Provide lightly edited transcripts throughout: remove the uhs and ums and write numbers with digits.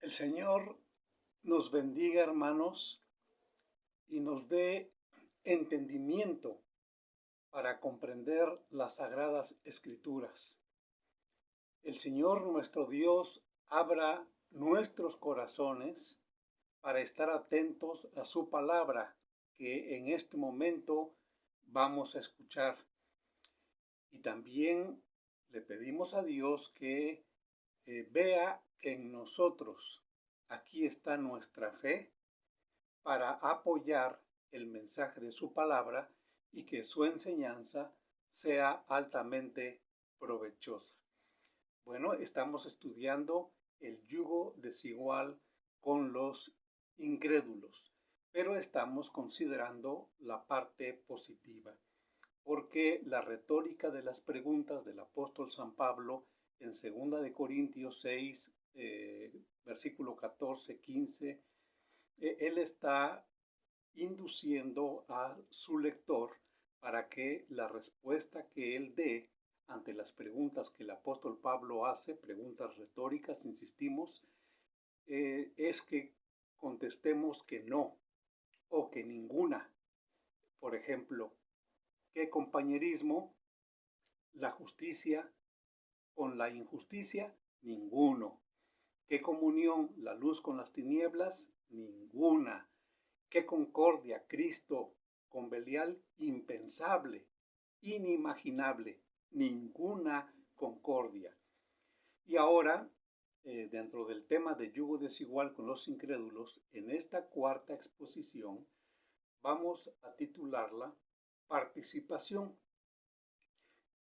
El Señor nos bendiga, hermanos, y nos dé entendimiento para comprender las sagradas escrituras. El Señor nuestro Dios abra nuestros corazones para estar atentos a su palabra que en este momento vamos a escuchar. Y también le pedimos a Dios que vea en nosotros, aquí está nuestra fe, para apoyar el mensaje de su palabra y que su enseñanza sea altamente provechosa. Bueno, estamos estudiando el yugo desigual con los incrédulos, pero estamos considerando la parte positiva, porque la retórica de las preguntas del apóstol San Pablo en 2 de Corintios 6, versículo 14, 15, él está induciendo a su lector para que la respuesta que él dé ante las preguntas que el apóstol Pablo hace, preguntas retóricas, insistimos, es que contestemos que no o que ninguna. Por ejemplo, ¿qué compañerismo la justicia con la injusticia? Ninguno. ¿Qué comunión la luz con las tinieblas? Ninguna. ¿Qué concordia Cristo con Belial? Impensable, inimaginable, ninguna concordia. Y ahora, dentro del tema de yugo desigual con los incrédulos, en esta cuarta exposición vamos a titularla Participación,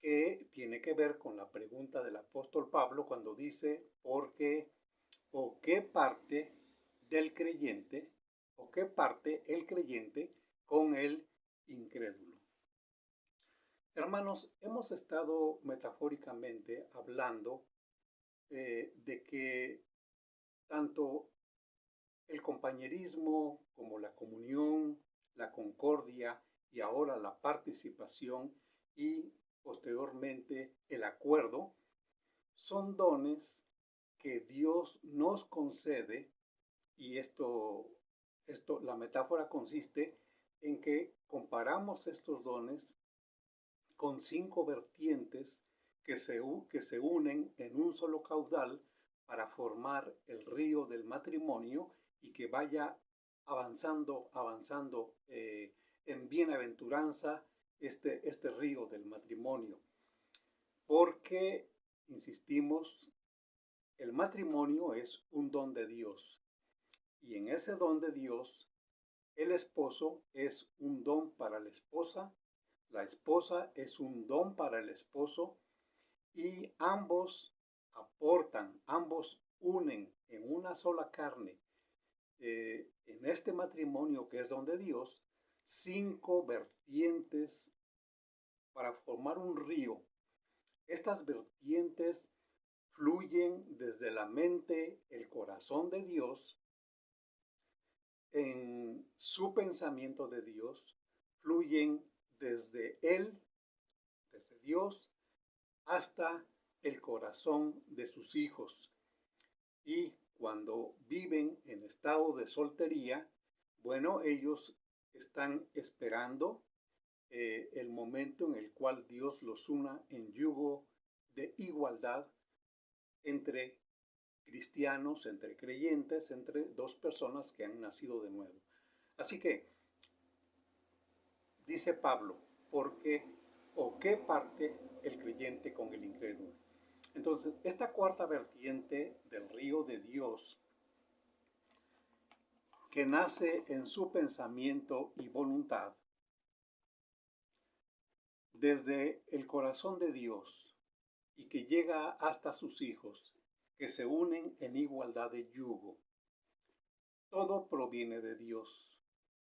que tiene que ver con la pregunta del apóstol Pablo cuando dice, ¿por qué o qué parte del creyente o qué parte el creyente con el incrédulo? Hermanos, hemos estado metafóricamente hablando de que tanto el compañerismo como la comunión, la concordia y ahora la participación y posteriormente el acuerdo son dones que Dios nos concede, y la metáfora consiste en que comparamos estos dones con 5 vertientes que se unen en un solo caudal para formar el río del matrimonio y que vaya avanzando en bienaventuranza este río del matrimonio. Porque, insistimos, el matrimonio es un don de Dios. Y en ese don de Dios, el esposo es un don para la esposa es un don para el esposo y ambos aportan, ambos unen en una sola carne en este matrimonio que es don de Dios, 5 vertientes para formar un río. Estas vertientes fluyen desde la mente, el corazón de Dios, en su pensamiento de Dios, fluyen desde Él, desde Dios, hasta el corazón de sus hijos. Y cuando viven en estado de soltería, bueno, ellos están esperando el momento en el cual Dios los una en yugo de igualdad entre cristianos, entre creyentes, entre dos personas que han nacido de nuevo. Así que, dice Pablo, ¿por qué o qué parte el creyente con el incrédulo? Entonces, esta cuarta vertiente del río de Dios, que nace en su pensamiento y voluntad, desde el corazón de Dios y que llega hasta sus hijos, que se unen en igualdad de yugo. Todo proviene de Dios.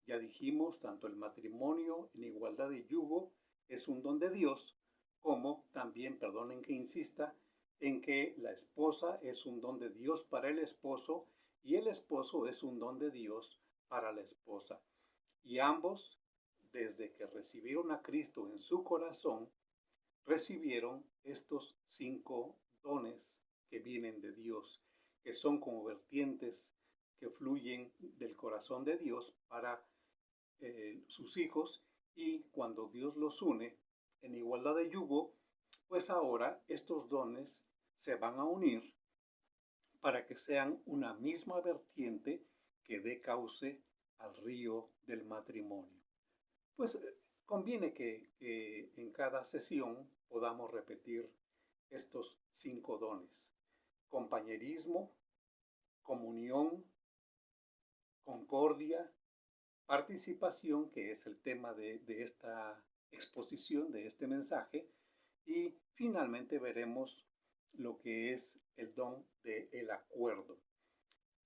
Ya dijimos, tanto el matrimonio en igualdad de yugo es un don de Dios, como también, perdonen que insista, en que la esposa es un don de Dios para el esposo y el esposo es un don de Dios para la esposa. Y ambos, desde que recibieron a Cristo en su corazón, recibieron estos 5 dones que vienen de Dios, que son como vertientes que fluyen del corazón de Dios para sus hijos, y cuando Dios los une en igualdad de yugo, pues ahora estos dones se van a unir para que sean una misma vertiente que dé cauce al río del matrimonio. Pues conviene que en cada sesión podamos repetir estos 5 dones: compañerismo, comunión, concordia, participación, que es el tema de esta exposición, de este mensaje, y finalmente veremos lo que es el don del acuerdo.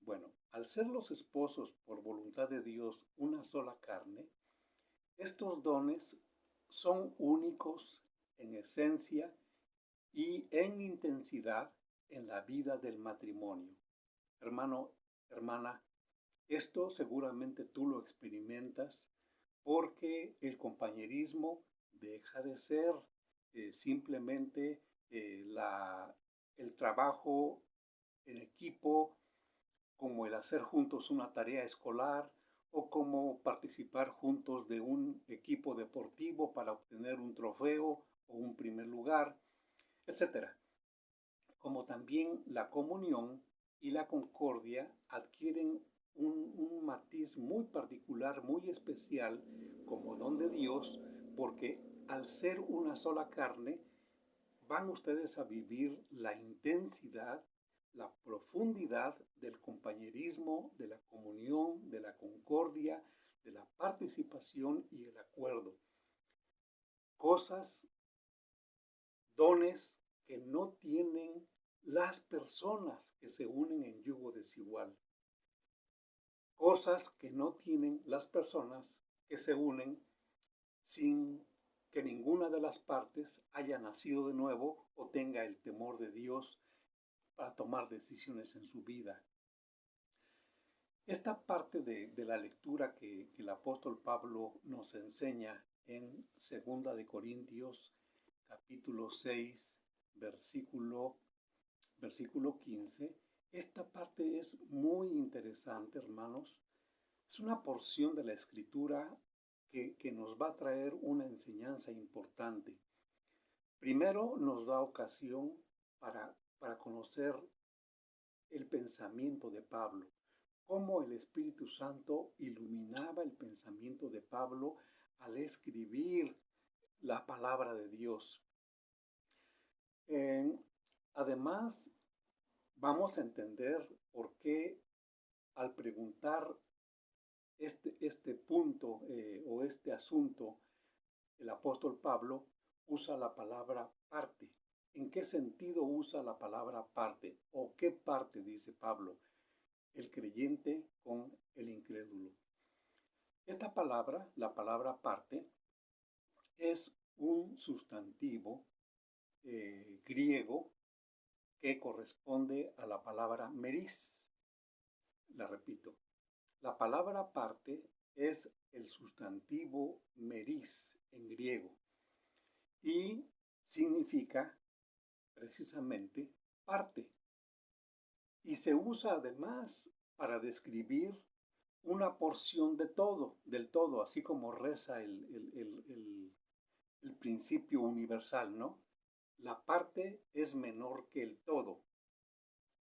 Bueno, al ser los esposos por voluntad de Dios una sola carne, estos dones son únicos en esencia y en intensidad en la vida del matrimonio. Hermano, hermana, esto seguramente tú lo experimentas porque el compañerismo deja de ser simplemente el trabajo en equipo, como el hacer juntos una tarea escolar o como participar juntos de un equipo deportivo para obtener un trofeo o un primer lugar, etcétera. Como también la comunión y la concordia adquieren un matiz muy particular, muy especial, como don de Dios, porque al ser una sola carne, van ustedes a vivir la intensidad, la profundidad del compañerismo, de la comunión, de la concordia, de la participación y el acuerdo. Cosas, dones que no tienen las personas que se unen en yugo desigual. Cosas que no tienen las personas que se unen sin que ninguna de las partes haya nacido de nuevo o tenga el temor de Dios para tomar decisiones en su vida. Esta parte de la lectura que el apóstol Pablo nos enseña en 2 de Corintios capítulo 6, versículo 15, esta parte es muy interesante, hermanos. Es una porción de la Escritura que nos va a traer una enseñanza importante. Primero nos da ocasión para conocer el pensamiento de Pablo, cómo el Espíritu Santo iluminaba el pensamiento de Pablo al escribir la palabra de Dios. Además, vamos a entender por qué al preguntar este punto o este asunto, el apóstol Pablo usa la palabra parte. ¿En qué sentido usa la palabra parte? ¿O qué parte dice Pablo? El creyente con el incrédulo. Esta palabra, la palabra parte, es un sustantivo griego que corresponde a la palabra meris. La repito, la palabra parte es el sustantivo meris en griego y significa precisamente parte. Y se usa además para describir una porción de todo, del todo, así como reza el principio universal, ¿no? La parte es menor que el todo.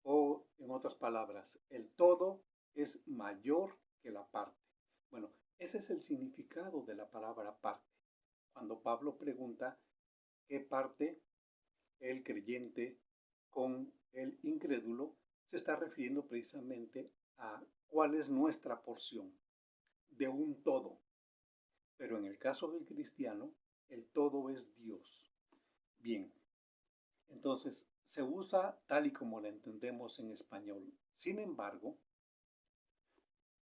O, en otras palabras, el todo es mayor que la parte. Bueno, ese es el significado de la palabra parte. Cuando Pablo pregunta qué parte el creyente con el incrédulo, se está refiriendo precisamente a cuál es nuestra porción de un todo. Pero en el caso del cristiano, el todo es Dios. Bien, entonces se usa tal y como la entendemos en español. Sin embargo,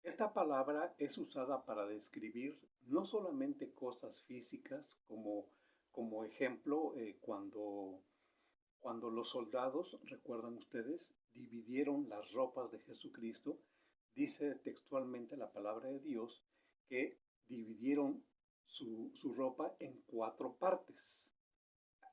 esta palabra es usada para describir no solamente cosas físicas, como ejemplo, cuando los soldados, recuerdan ustedes, dividieron las ropas de Jesucristo, dice textualmente la palabra de Dios que dividieron su ropa en 4 partes.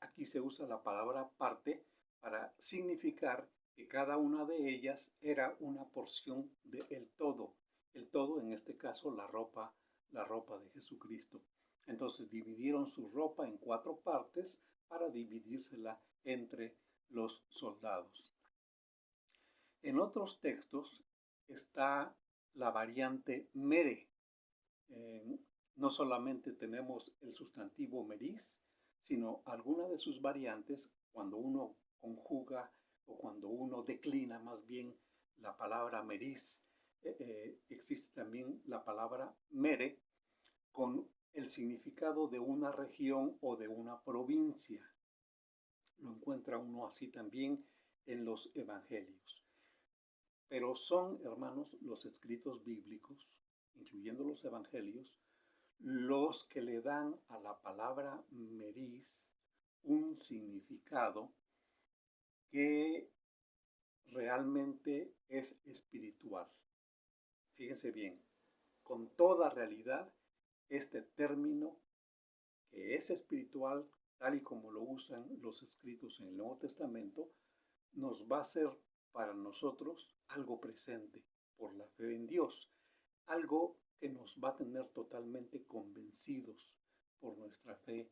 Aquí se usa la palabra parte para significar que cada una de ellas era una porción del todo. El todo, en este caso, la ropa de Jesucristo. Entonces dividieron su ropa en 4 partes para dividírsela entre los soldados. En otros textos está la variante mere. No solamente tenemos el sustantivo meris, sino alguna de sus variantes cuando uno conjuga o cuando uno declina más bien la palabra meris. Existe también la palabra mere con el significado de una región o de una provincia. Lo encuentra uno así también en los evangelios. Pero son, hermanos, los escritos bíblicos, incluyendo los evangelios, los que le dan a la palabra meris un significado que realmente es espiritual. Fíjense bien, con toda realidad, este término que es espiritual, tal y como lo usan los escritos en el Nuevo Testamento, nos va a ser para nosotros algo presente por la fe en Dios, algo que nos va a tener totalmente convencidos por nuestra fe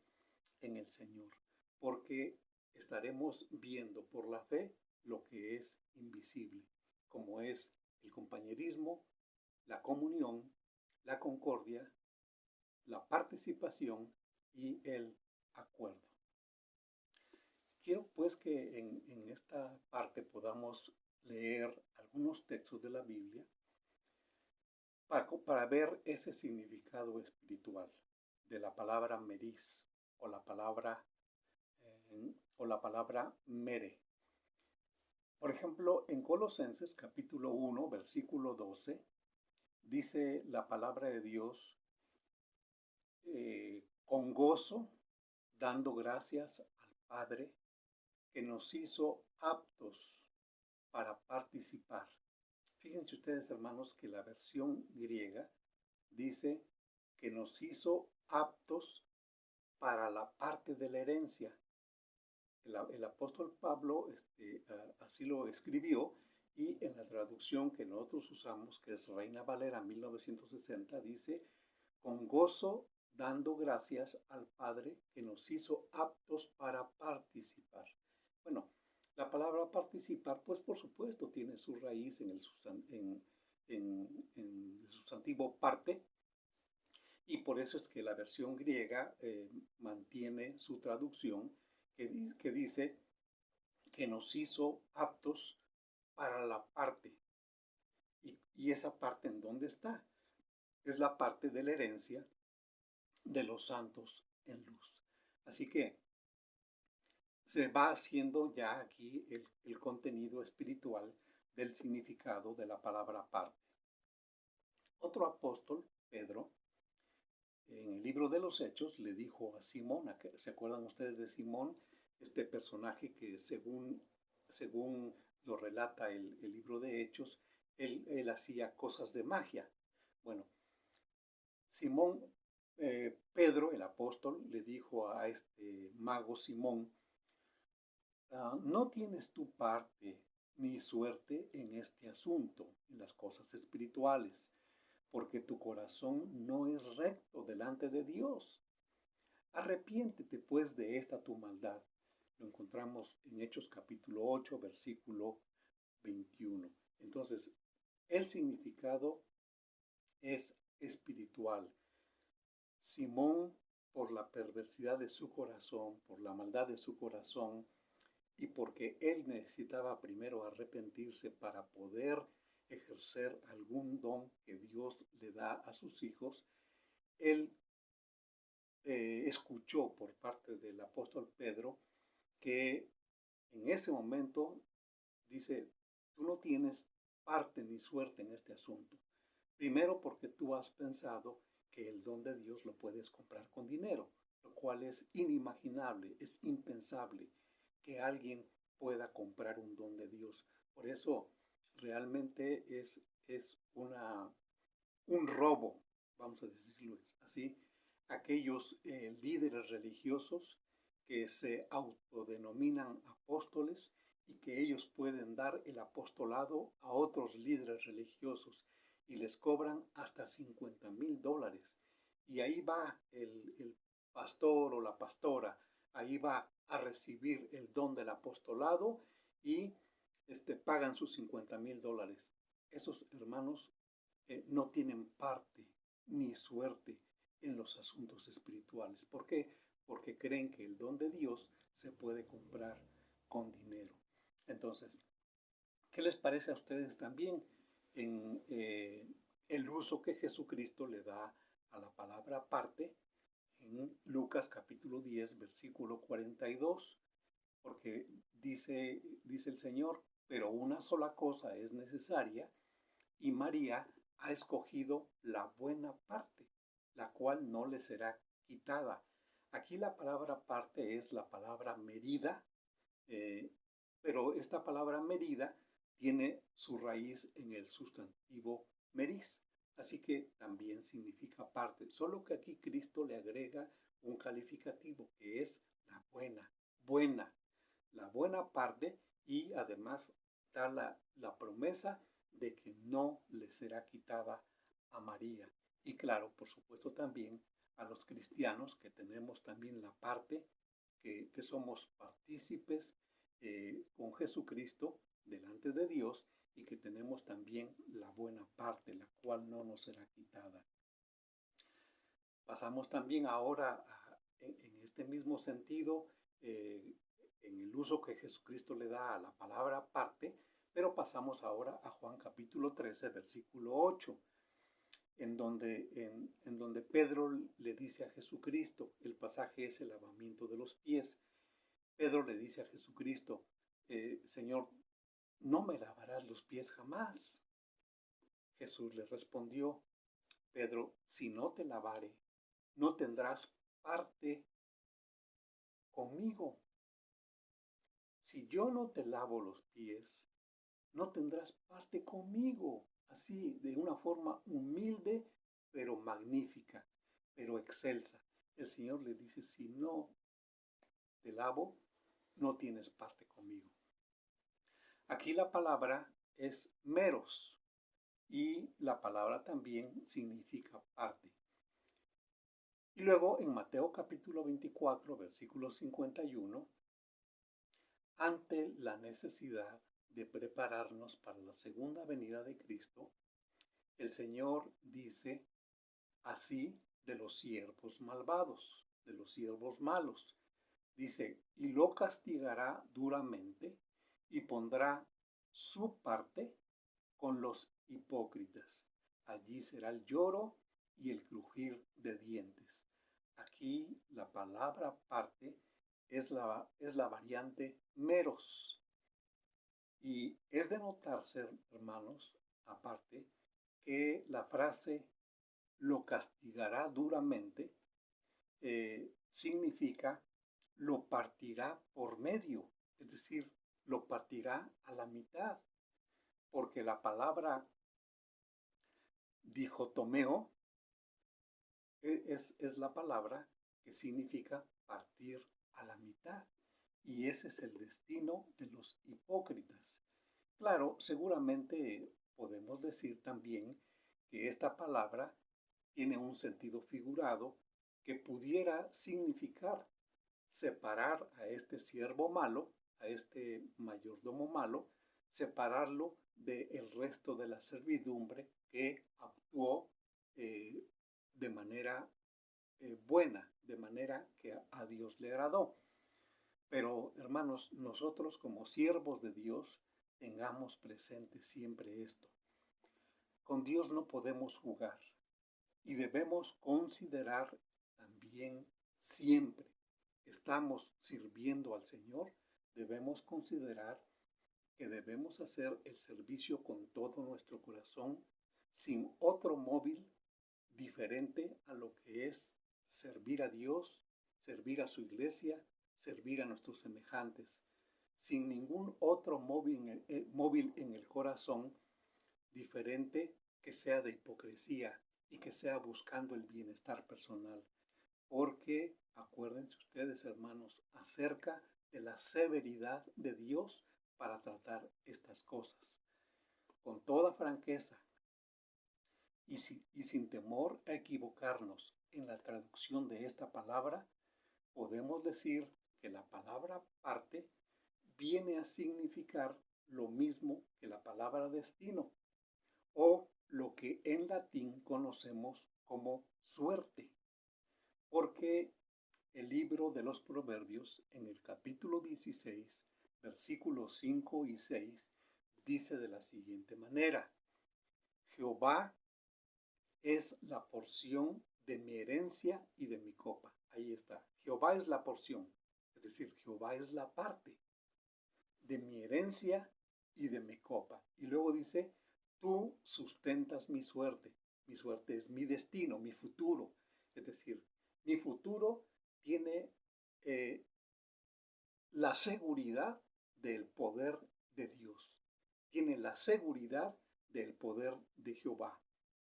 en el Señor, porque estaremos viendo por la fe lo que es invisible, como es el compañerismo, la comunión, la concordia, la participación y el acuerdo. Quiero pues que en esta parte podamos leer algunos textos de la Biblia para ver ese significado espiritual de la palabra meris o la palabra mere. Por ejemplo, en Colosenses capítulo 1, versículo 12, dice la palabra de Dios, con gozo, dando gracias al Padre que nos hizo aptos para participar. Fíjense ustedes, hermanos, que la versión griega dice que nos hizo aptos para la parte de la herencia. El apóstol Pablo así lo escribió, y en la traducción que nosotros usamos, que es Reina Valera 1960, dice, con gozo dando gracias al Padre que nos hizo aptos para participar. Bueno, la palabra participar, pues por supuesto, tiene su raíz en el sustantivo parte, y por eso es que la versión griega mantiene su traducción que dice que nos hizo aptos para la parte. ¿Y esa parte en dónde está? Es la parte de la herencia de los santos en luz. Así que se va haciendo ya aquí el contenido espiritual del significado de la palabra parte. Otro apóstol, Pedro, en el libro de los Hechos le dijo a Simón, ¿se acuerdan ustedes de Simón? Este personaje que según lo relata el libro de Hechos, él hacía cosas de magia. Bueno, Simón, Pedro, el apóstol, le dijo a este mago Simón, no tienes tu parte ni suerte en este asunto, en las cosas espirituales, porque tu corazón no es recto delante de Dios. Arrepiéntete pues de esta tu maldad. Lo encontramos en Hechos capítulo 8, versículo 21. Entonces, el significado es espiritual. Simón, por la perversidad de su corazón, por la maldad de su corazón, y porque él necesitaba primero arrepentirse para poder ejercer algún don que Dios le da a sus hijos, él escuchó por parte del apóstol Pedro que en ese momento dice, tú no tienes parte ni suerte en este asunto. Primero porque tú has pensado que el don de Dios lo puedes comprar con dinero, lo cual es inimaginable, es impensable que alguien pueda comprar un don de Dios. Por eso realmente es un robo, vamos a decirlo así, aquellos líderes religiosos que se autodenominan apóstoles y que ellos pueden dar el apostolado a otros líderes religiosos y les cobran hasta $50,000. Y ahí va el pastor o la pastora, ahí va a recibir el don del apostolado y pagan sus $50,000. Esos hermanos no tienen parte ni suerte en los asuntos espirituales. ¿Por qué? Porque creen que el don de Dios se puede comprar con dinero. Entonces, ¿qué les parece a ustedes también en el uso que Jesucristo le da a la palabra parte en Lucas capítulo 10, versículo 42? Porque dice el Señor, pero una sola cosa es necesaria y María ha escogido la buena parte, la cual no le será quitada. Aquí la palabra parte es la palabra medida, eh, pero esta palabra medida tiene su raíz en el sustantivo meris, así que también significa parte, solo que aquí Cristo le agrega un calificativo que es la buena, la buena parte, y además da la promesa de que no le será quitada a María. Y claro, por supuesto también a los cristianos que tenemos también la parte, que somos partícipes con Jesucristo delante de Dios y que tenemos también la buena parte, la cual no nos será quitada. Pasamos también ahora en este mismo sentido, en el uso que Jesucristo le da a la palabra parte, pero pasamos ahora a Juan capítulo 13, versículo 8, en donde Pedro le dice a Jesucristo, el pasaje es el lavamiento de los pies. Pedro le dice a Jesucristo, Señor, no me lavarás los pies jamás. Jesús le respondió, Pedro, si no te lavare, no tendrás parte conmigo. Si yo no te lavo los pies, no tendrás parte conmigo. Así, de una forma humilde, pero magnífica, pero excelsa. El Señor le dice, si no te lavo, no tienes parte conmigo. Aquí la palabra es meros y la palabra también significa parte. Y luego en Mateo capítulo 24, versículo 51, ante la necesidad de prepararnos para la segunda venida de Cristo, el Señor dice así de los siervos malvados, de los siervos malos. Dice, y lo castigará duramente y pondrá su parte con los hipócritas. Allí será el lloro y el crujir de dientes. Aquí la palabra parte es la variante meros. Y es de notarse, hermanos, aparte, que la frase lo castigará duramente significa lo partirá por medio, es decir, lo partirá a la mitad, porque la palabra dijotomeo es la palabra que significa partir a la mitad. Y ese es el destino de los hipócritas. Claro, seguramente podemos decir también que esta palabra tiene un sentido figurado que pudiera significar separar a este siervo malo, a este mayordomo malo, separarlo del resto de la servidumbre que actuó de manera buena, de manera que a Dios le agradó. Pero, hermanos, nosotros como siervos de Dios, tengamos presente siempre esto. Con Dios no podemos jugar y debemos considerar también siempre que estamos sirviendo al Señor, debemos considerar que debemos hacer el servicio con todo nuestro corazón, sin otro móvil diferente a lo que es servir a Dios, servir a su iglesia, servir a nuestros semejantes, sin ningún otro móvil en el corazón diferente que sea de hipocresía y que sea buscando el bienestar personal. Porque acuérdense ustedes, hermanos, acerca de la severidad de Dios para tratar estas cosas. Con toda franqueza y sin temor a equivocarnos en la traducción de esta palabra, podemos decir que la palabra parte viene a significar lo mismo que la palabra destino, o lo que en latín conocemos como suerte, porque el libro de los Proverbios, en el capítulo 16, versículos 5 y 6, dice de la siguiente manera: Jehová es la porción de mi herencia y de mi copa. Ahí está. Jehová es la porción, es decir, Jehová es la parte de mi herencia y de mi copa. Y luego dice, tú sustentas mi suerte. Mi suerte es mi destino, mi futuro. Es decir, mi futuro tiene la seguridad del poder de Dios. Tiene la seguridad del poder de Jehová.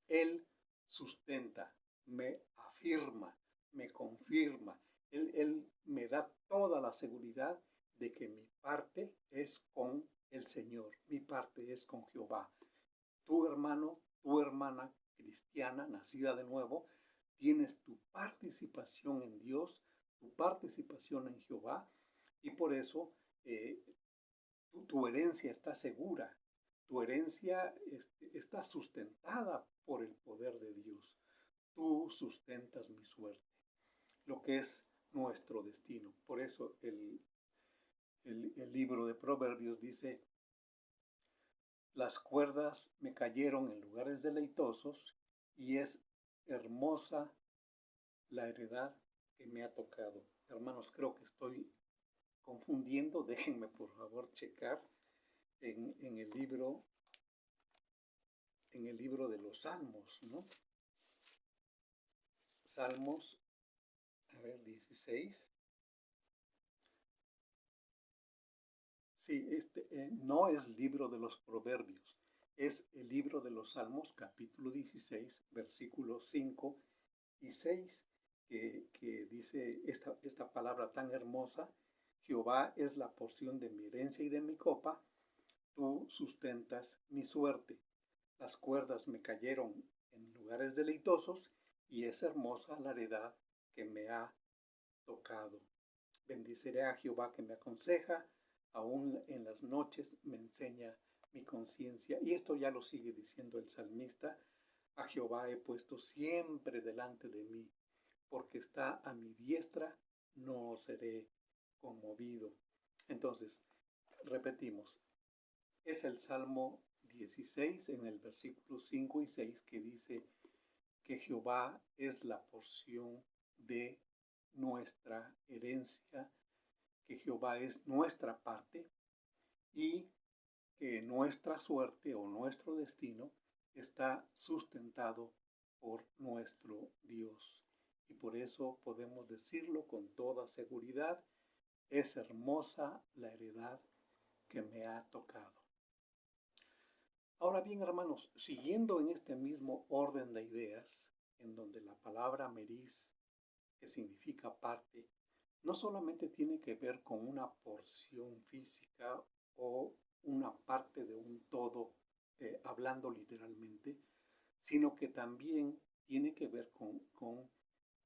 Él sustenta, me afirma, me confirma. Él me da toda la seguridad de que mi parte es con el Señor, mi parte es con Jehová. Tu hermano, tu hermana cristiana, nacida de nuevo, tienes tu participación en Dios, tu participación en Jehová, y por eso tu herencia está segura, tu herencia está sustentada por el poder de Dios. Tú sustentas mi suerte, lo que es nuestro destino. Por eso el libro de Proverbios dice, las cuerdas me cayeron en lugares deleitosos y es hermosa la heredad que me ha tocado. Hermanos, creo que estoy confundiendo. Déjenme por favor checar en el libro de los Salmos, ¿no? Salmos, 16. Sí, no es libro de los Proverbios, es el libro de los Salmos, capítulo 16, versículos 5 y 6, que dice esta palabra tan hermosa: Jehová es la porción de mi herencia y de mi copa, tú sustentas mi suerte. Las cuerdas me cayeron en lugares deleitosos y es hermosa la heredad que me ha tocado. Bendiciré a Jehová que me aconseja, aún en las noches me enseña mi conciencia. Y esto ya lo sigue diciendo el salmista: a Jehová he puesto siempre delante de mí, porque está a mi diestra, no seré conmovido. Entonces, repetimos, es el Salmo 16 en el versículo 5 y 6 que dice que Jehová es la porción de nuestra herencia, que Jehová es nuestra parte y que nuestra suerte o nuestro destino está sustentado por nuestro Dios. Y por eso podemos decirlo con toda seguridad: es hermosa la heredad que me ha tocado. Ahora bien, hermanos, siguiendo en este mismo orden de ideas, en donde la palabra meris, que significa parte, no solamente tiene que ver con una porción física o una parte de un todo, hablando literalmente, sino que también tiene que ver con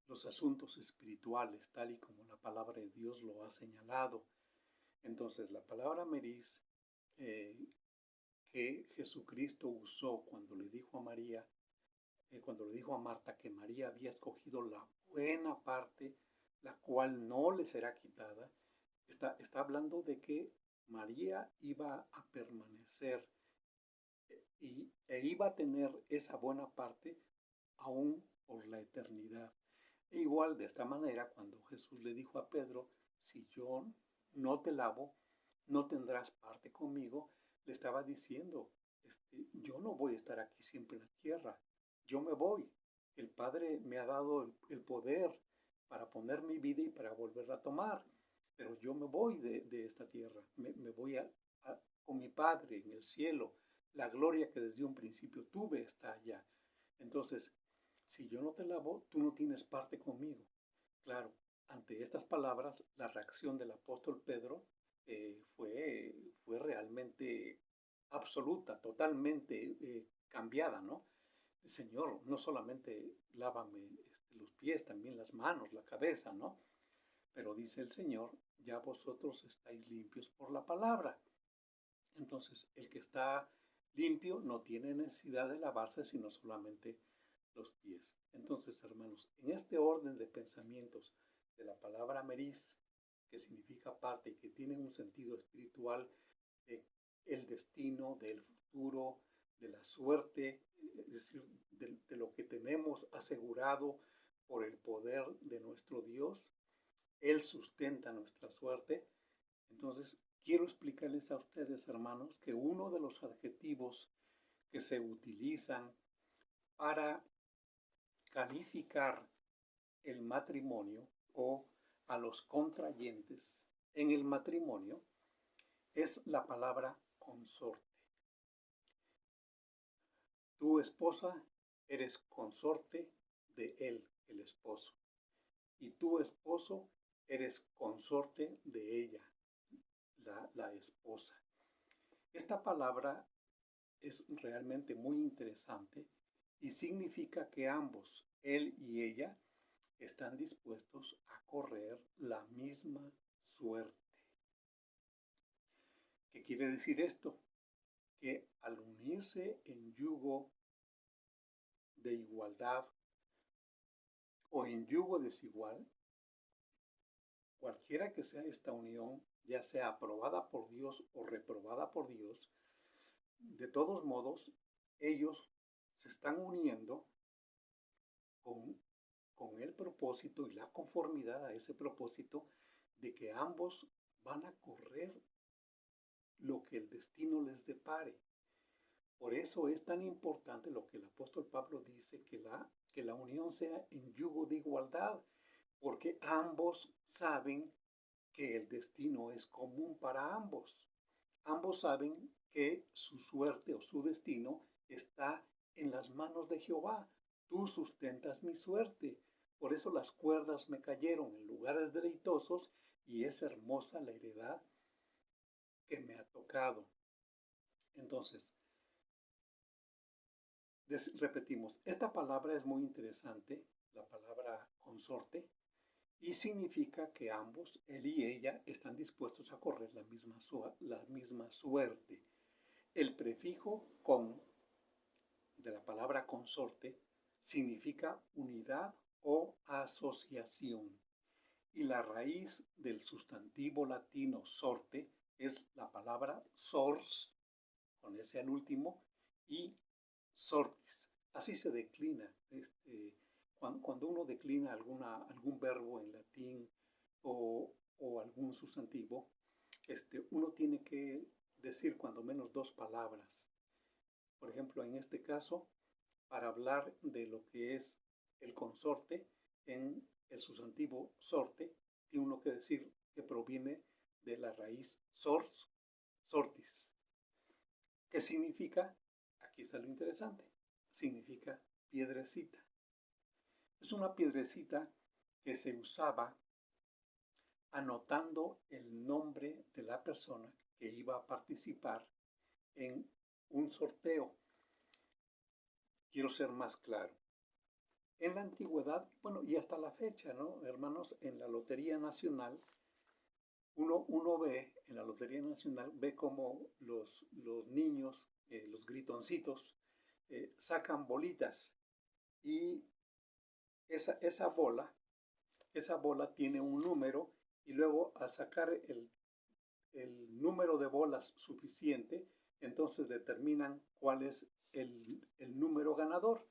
los asuntos espirituales, tal y como la palabra de Dios lo ha señalado. Entonces, la palabra meris, que Jesucristo usó cuando le dijo a María, cuando le dijo a Marta que María había escogido la buena parte, la cual no le será quitada, está hablando de que María iba a permanecer e iba a tener esa buena parte aún por la eternidad. E igual, de esta manera, cuando Jesús le dijo a Pedro, si yo no te lavo, no tendrás parte conmigo, le estaba diciendo, yo no voy a estar aquí siempre en la tierra, yo me voy. El Padre me ha dado el poder para poner mi vida y para volverla a tomar, pero yo me voy de esta tierra, me voy con mi Padre en el cielo. La gloria que desde un principio tuve está allá. Entonces, si yo no te lavo, tú no tienes parte conmigo. Claro, ante estas palabras, la reacción del apóstol Pedro fue realmente absoluta, totalmente cambiada, ¿no? Señor, no solamente lávame los pies, también las manos, la cabeza, ¿no? Pero dice el Señor, ya vosotros estáis limpios por la palabra. Entonces, el que está limpio no tiene necesidad de lavarse, sino solamente los pies. Entonces, hermanos, en este orden de pensamientos de la palabra meris, que significa parte y que tiene un sentido espiritual de el destino, del futuro, de la suerte, es decir, de lo que tenemos asegurado por el poder de nuestro Dios. Él sustenta nuestra suerte. Entonces, quiero explicarles a ustedes, hermanos, que uno de los adjetivos que se utilizan para calificar el matrimonio o a los contrayentes en el matrimonio es la palabra consorte. Tu esposa eres consorte de él, el esposo, y tu esposo eres consorte de ella, la esposa. Esta palabra es realmente muy interesante y significa que ambos, él y ella, están dispuestos a correr la misma suerte. ¿Qué quiere decir esto? Que al unirse en yugo de igualdad o en yugo desigual, cualquiera que sea esta unión, ya sea aprobada por Dios o reprobada por Dios, de todos modos, ellos se están uniendo con, con el propósito y la conformidad a ese propósito de que ambos van a correr lo que el destino les depare. Por eso es tan importante lo que el apóstol Pablo dice, que la unión sea en yugo de igualdad, porque ambos saben que el destino es común para ambos. Ambos saben que su suerte o su destino está en las manos de Jehová. Tú sustentas mi suerte. Por eso las cuerdas me cayeron en lugares deleitosos y es hermosa la heredad que me ha tocado. Entonces, repetimos, esta palabra es muy interesante, la palabra consorte, y significa que ambos, él y ella, están dispuestos a correr la misma suerte. El prefijo con, de la palabra consorte, significa unidad o asociación. Y la raíz del sustantivo latino sorte es la palabra sors, con ese al último, y sortis. Así se declina. Cuando uno declina algún verbo en latín o algún sustantivo, uno tiene que decir cuando menos dos palabras. Por ejemplo, en este caso, para hablar de lo que es el consorte, en el sustantivo sorte, tiene uno que decir que proviene de la raíz sors, sortis. ¿Qué significa? Aquí está lo interesante. Significa piedrecita. Es una piedrecita que se usaba anotando el nombre de la persona que iba a participar en un sorteo. Quiero ser más claro. En la antigüedad, bueno, y hasta la fecha, ¿no, hermanos? En la Lotería Nacional, uno ve, en la Lotería Nacional, ve como los niños, los gritoncitos, sacan bolitas y esa bola tiene un número y luego al sacar el número de bolas suficiente, entonces determinan cuál es el número ganador.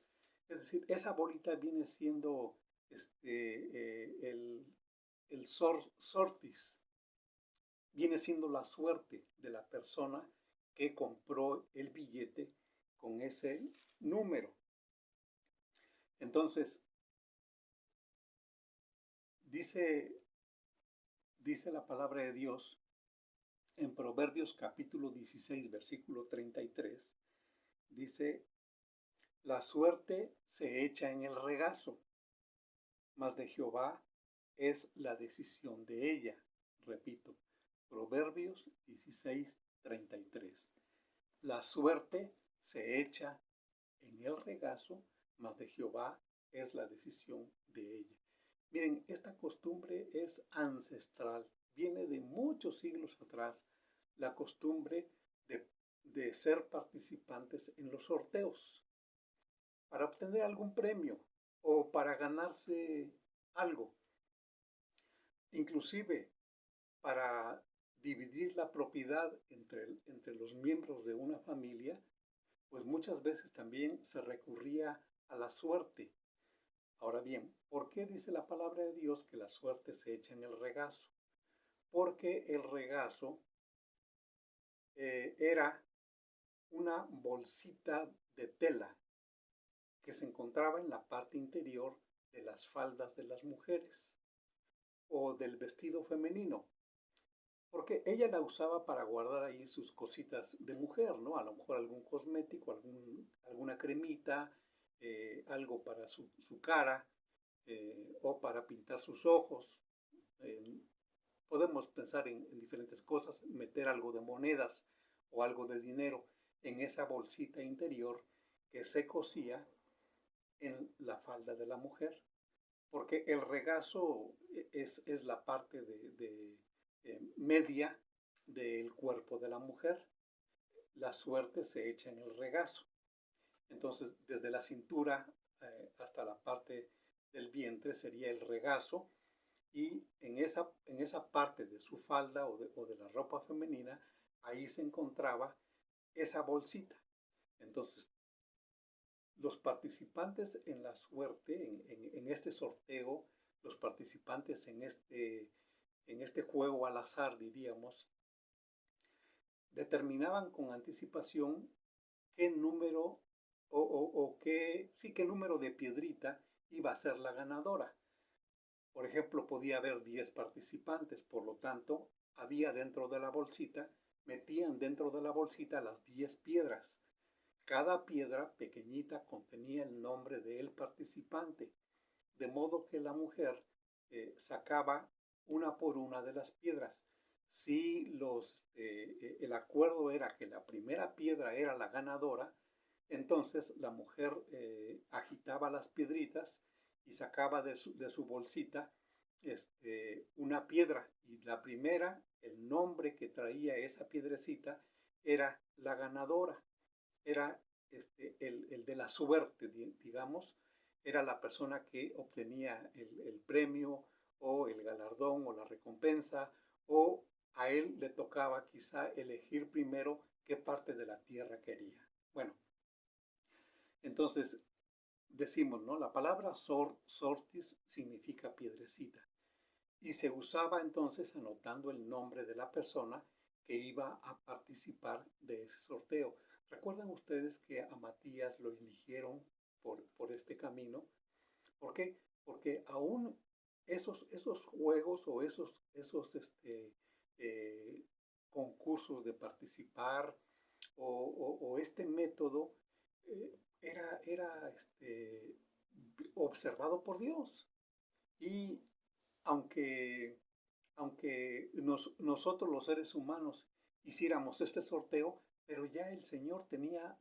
Es decir, esa bolita viene siendo el sortis, viene siendo la suerte de la persona que compró el billete con ese número. Entonces, dice la palabra de Dios en Proverbios capítulo 16, versículo 33, dice, la suerte se echa en el regazo, mas de Jehová es la decisión de ella. Repito, Proverbios 16:33. La suerte se echa en el regazo, mas de Jehová es la decisión de ella. Miren, esta costumbre es ancestral, viene de muchos siglos atrás, la costumbre de ser participantes en los sorteos para obtener algún premio o para ganarse algo, inclusive para dividir la propiedad entre los miembros de una familia, pues muchas veces también se recurría a la suerte. Ahora bien, ¿por qué dice la palabra de Dios que la suerte se echa en el regazo? Porque el regazo era una bolsita de tela que se encontraba en la parte interior de las faldas de las mujeres o del vestido femenino, porque ella la usaba para guardar ahí sus cositas de mujer, ¿no? A lo mejor algún cosmético, alguna cremita, algo para su cara, o para pintar sus ojos. Eh, Podemos pensar en diferentes cosas, meter algo de monedas o algo de dinero en esa bolsita interior que se cosía en la falda de la mujer, porque el regazo es la parte media del cuerpo de la mujer. La suerte se echa en el regazo. Entonces, desde la cintura hasta la parte del vientre sería el regazo, y en esa parte de su falda o de la ropa femenina, ahí se encontraba esa bolsita. Entonces, los participantes en la suerte, en este sorteo, los participantes en este juego al azar, diríamos, determinaban con anticipación qué número qué número de piedrita iba a ser la ganadora. Por ejemplo, podía haber 10 participantes, por lo tanto, había dentro de la bolsita, metían dentro de la bolsita las 10 piedras. Cada piedra pequeñita contenía el nombre del participante, de modo que la mujer sacaba una por una de las piedras. Si el acuerdo era que la primera piedra era la ganadora, entonces la mujer agitaba las piedritas y sacaba de su bolsita una piedra, y la primera, el nombre que traía esa piedrecita, era la ganadora, era el de la suerte, digamos, era la persona que obtenía el premio o el galardón o la recompensa, o a él le tocaba quizá elegir primero qué parte de la tierra quería. Bueno, entonces decimos, ¿no? La palabra sortis significa piedrecita, y se usaba entonces anotando el nombre de la persona que iba a participar de ese sorteo. ¿Recuerdan ustedes que a Matías lo eligieron por este camino? ¿Por qué? Porque aún esos juegos o esos concursos de participar o este método era observado por Dios. Y aunque, aunque nosotros los seres humanos hiciéramos este sorteo, pero ya el Señor tenía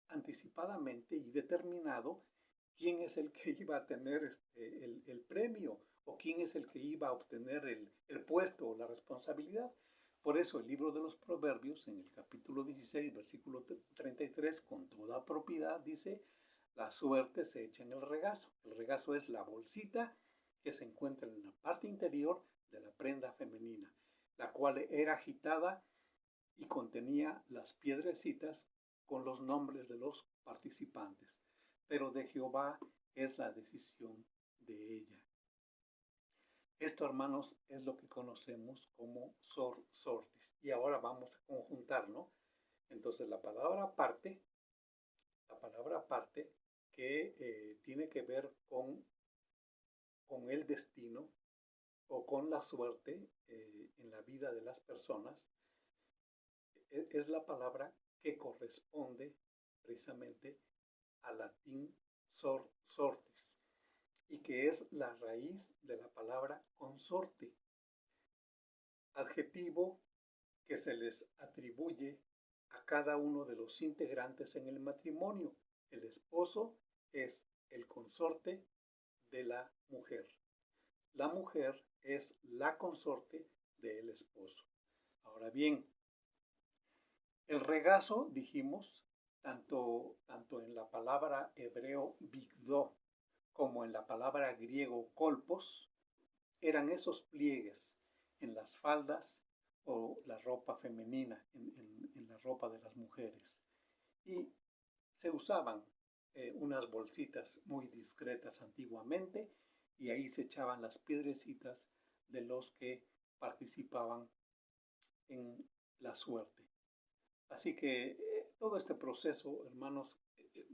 anticipadamente y determinado quién es el que iba a tener el premio, o quién es el que iba a obtener el puesto o la responsabilidad. Por eso el libro de los Proverbios, en el capítulo 16, versículo 33, con toda propiedad dice: la suerte se echa en el regazo. El regazo es la bolsita que se encuentra en la parte interior de la prenda femenina, la cual era agitada y contenía las piedrecitas con los nombres de los participantes. Pero de Jehová es la decisión de ella. Esto, hermanos, es lo que conocemos como sortis. Y ahora vamos a conjuntar, ¿no? Entonces la palabra parte que tiene que ver con el destino o con la suerte en la vida de las personas, es la palabra que corresponde precisamente al latín sortis, y que es la raíz de la palabra consorte, adjetivo que se les atribuye a cada uno de los integrantes en el matrimonio. El esposo es el consorte de la mujer. La mujer es la consorte del esposo. Ahora bien, el regazo, dijimos, tanto en la palabra hebreo bigdó como en la palabra griego kolpos, eran esos pliegues en las faldas o la ropa femenina, en la ropa de las mujeres. Y se usaban unas bolsitas muy discretas antiguamente y ahí se echaban las piedrecitas de los que participaban en la suerte. Así que todo este proceso, hermanos,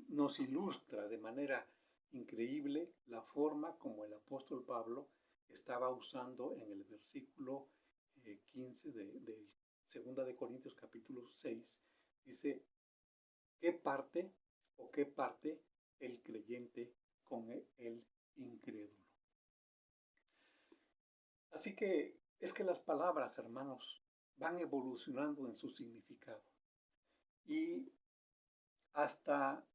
nos ilustra de manera increíble la forma como el apóstol Pablo estaba usando en el versículo 15 de 2 de Corintios capítulo 6, dice, ¿qué parte el creyente con el incrédulo? Así que es que las palabras, hermanos, van evolucionando en su significado y hasta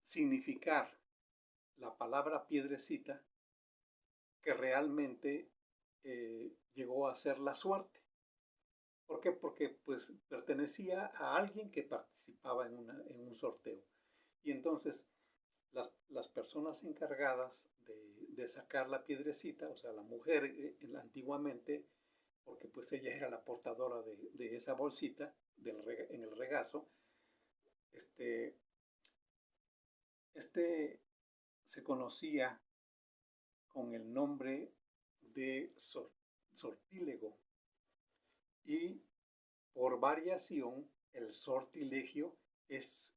significar la palabra piedrecita que realmente llegó a ser la suerte. ¿Por qué? Porque pues pertenecía a alguien que participaba en un sorteo. Y entonces las personas encargadas de sacar la piedrecita, o sea, la mujer antiguamente, porque pues ella era la portadora de esa bolsita en el regazo, este se conocía con el nombre de sortílego y por variación el sortilegio es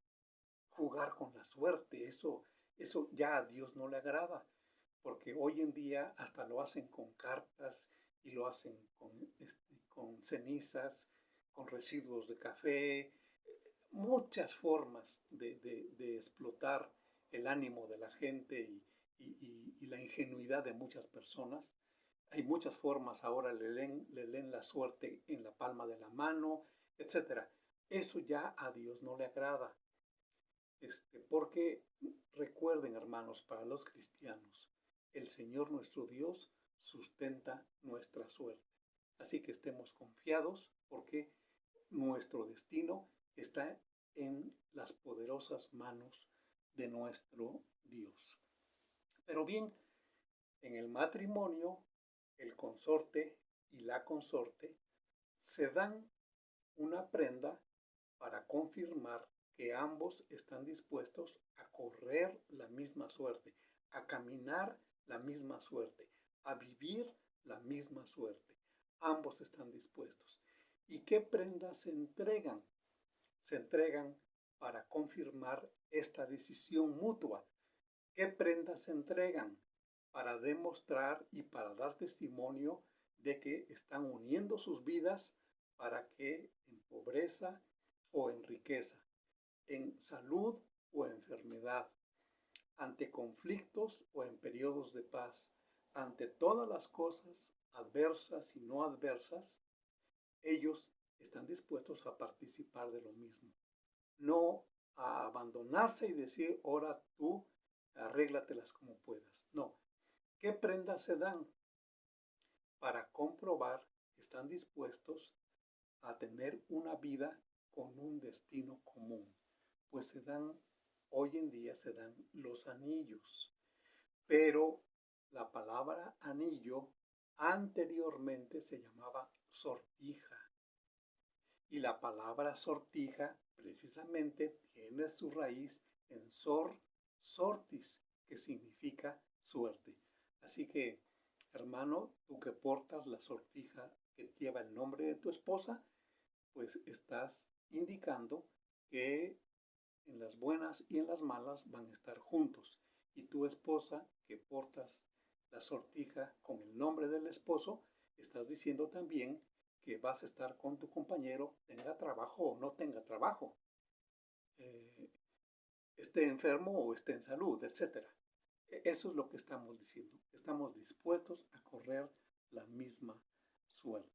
jugar con la suerte. Eso ya a Dios no le agrada, porque hoy en día hasta lo hacen con cartas y lo hacen con cenizas, con residuos de café, muchas formas de explotar el ánimo de la gente y la ingenuidad de muchas personas. Hay muchas formas, ahora le leen la suerte en la palma de la mano, etc. Eso ya a Dios no le agrada. Porque recuerden, hermanos, para los cristianos, el Señor nuestro Dios sustenta nuestra suerte. Así que estemos confiados porque nuestro destino está en las poderosas manos de nuestro Dios. Pero bien, en el matrimonio, el consorte y la consorte se dan una prenda para confirmar que ambos están dispuestos a correr la misma suerte, a caminar la misma suerte, a vivir la misma suerte. Ambos están dispuestos. ¿Y qué prendas se entregan? Se entregan para confirmar esta decisión mutua. ¿Qué prendas se entregan? Para demostrar y para dar testimonio de que están uniendo sus vidas para que en pobreza o en riqueza, en salud o enfermedad, ante conflictos o en periodos de paz, ante todas las cosas adversas y no adversas, ellos están dispuestos a participar de lo mismo. No a abandonarse y decir, ahora tú arréglatelas como puedas. No. ¿Qué prendas se dan? Para comprobar que están dispuestos a tener una vida con un destino común. Pues hoy en día se dan los anillos. Pero la palabra anillo anteriormente se llamaba sortija. Y la palabra sortija precisamente tiene su raíz en sortis, que significa suerte. Así que, hermano, tú que portas la sortija que lleva el nombre de tu esposa, pues estás indicando que en las buenas y en las malas van a estar juntos. Y tu esposa que portas la sortija con el nombre del esposo, estás diciendo también que vas a estar con tu compañero, tenga trabajo o no tenga trabajo, esté enfermo o esté en salud, etc. Eso es lo que estamos diciendo. Estamos dispuestos a correr la misma suerte.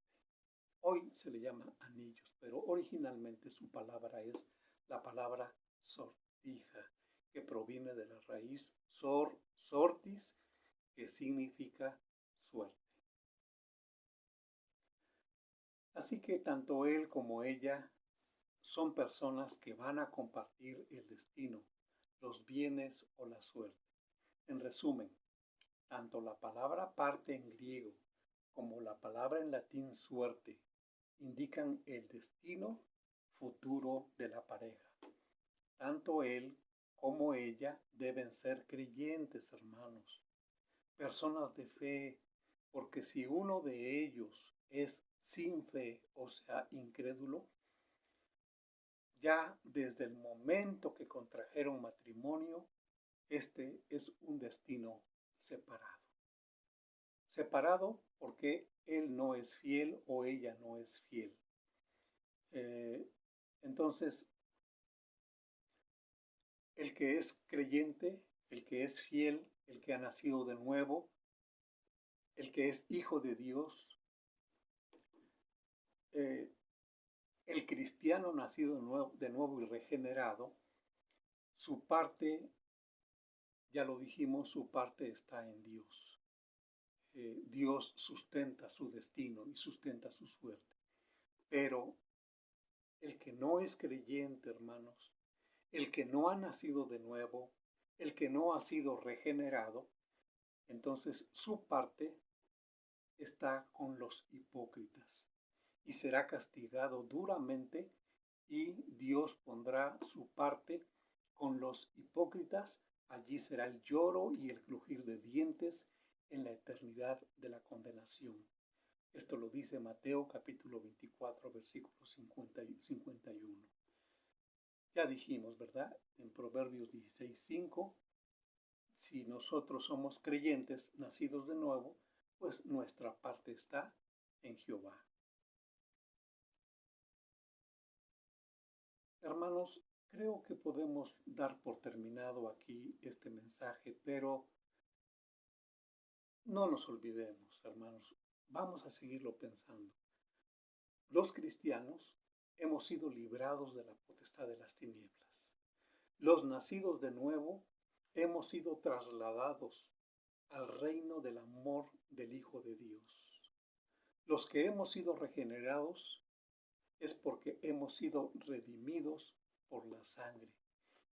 Hoy se le llama anillos, pero originalmente su palabra es la palabra sortija, que proviene de la raíz sortis, que significa suerte. Así que tanto él como ella son personas que van a compartir el destino, los bienes o la suerte. En resumen, tanto la palabra parte en griego como la palabra en latín suerte indican el destino futuro de la pareja. Tanto él como ella deben ser creyentes, hermanos, personas de fe, porque si uno de ellos es sin fe, o sea, incrédulo, ya desde el momento que contrajeron matrimonio, este es un destino separado. Separado porque él no es fiel o ella no es fiel. Entonces, el que es creyente, el que es fiel, el que ha nacido de nuevo, el que es hijo de Dios, el cristiano nacido de nuevo y regenerado, su parte, ya lo dijimos, su parte está en Dios. Dios sustenta su destino y sustenta su suerte. Pero el que no es creyente, hermanos, el que no ha nacido de nuevo, el que no ha sido regenerado, entonces su parte está con los hipócritas y será castigado duramente, y Dios pondrá su parte con los hipócritas. Allí será el lloro y el crujir de dientes en la eternidad de la condenación. Esto lo dice Mateo capítulo 24, versículos 50 y 51. Ya dijimos, ¿verdad? En Proverbios 16:5, si nosotros somos creyentes, nacidos de nuevo, pues nuestra parte está en Jehová. Hermanos, creo que podemos dar por terminado aquí este mensaje, pero no nos olvidemos, hermanos, vamos a seguirlo pensando. Los cristianos hemos sido librados de la potestad de las tinieblas. Los nacidos de nuevo hemos sido trasladados al reino del amor del Hijo de Dios. Los que hemos sido regenerados es porque hemos sido redimidos por la sangre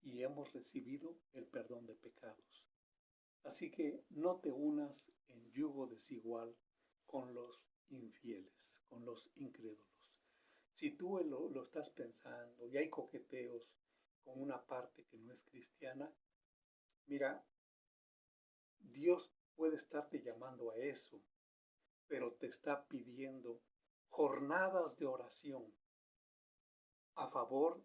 y hemos recibido el perdón de pecados. Así que no te unas en yugo desigual con los infieles, con los incrédulos. Si tú lo estás pensando y hay coqueteos con una parte que no es cristiana, mira, Dios puede estarte llamando a eso, pero te está pidiendo jornadas de oración a favor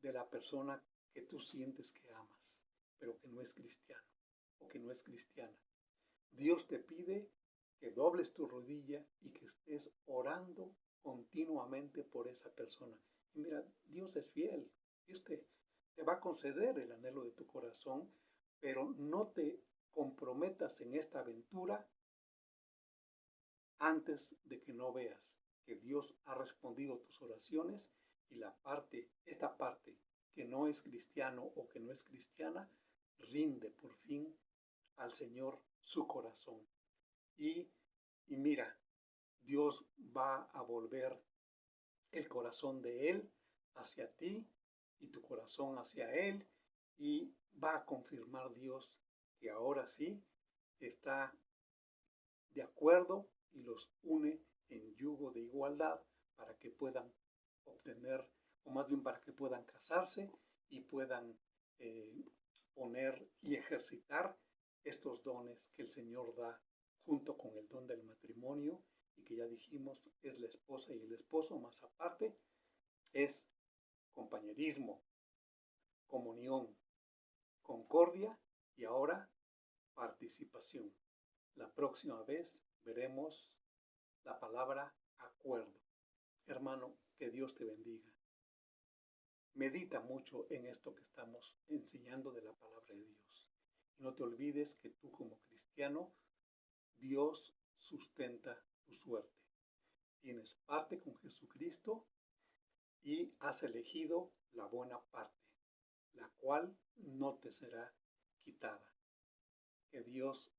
de la persona que tú sientes que amas, pero que no es cristiano o que no es cristiana. Dios te pide que dobles tu rodilla y que estés orando continuamente por esa persona. Y mira, Dios es fiel. Dios te va a conceder el anhelo de tu corazón, pero no te comprometas en esta aventura antes de que no veas que Dios ha respondido tus oraciones y esta parte que no es cristiano o que no es cristiana, rinde por fin al Señor su corazón. Y mira, Dios va a volver el corazón de Él hacia ti y tu corazón hacia Él, y va a confirmar Dios que ahora sí está de acuerdo y los une en yugo de igualdad para que puedan obtener, o más bien para que puedan casarse y puedan poner y ejercitar estos dones que el Señor da junto con el don del matrimonio, y que ya dijimos es la esposa y el esposo, más aparte es compañerismo, comunión, concordia y ahora participación. La próxima vez veremos la palabra acuerdo. Hermano, que Dios te bendiga. Medita mucho en esto que estamos enseñando de la palabra de Dios. Y no te olvides que tú como cristiano, Dios sustenta tu suerte. tienes parte con Jesucristo y has elegido la buena parte, la cual no te será quitada. Que Dios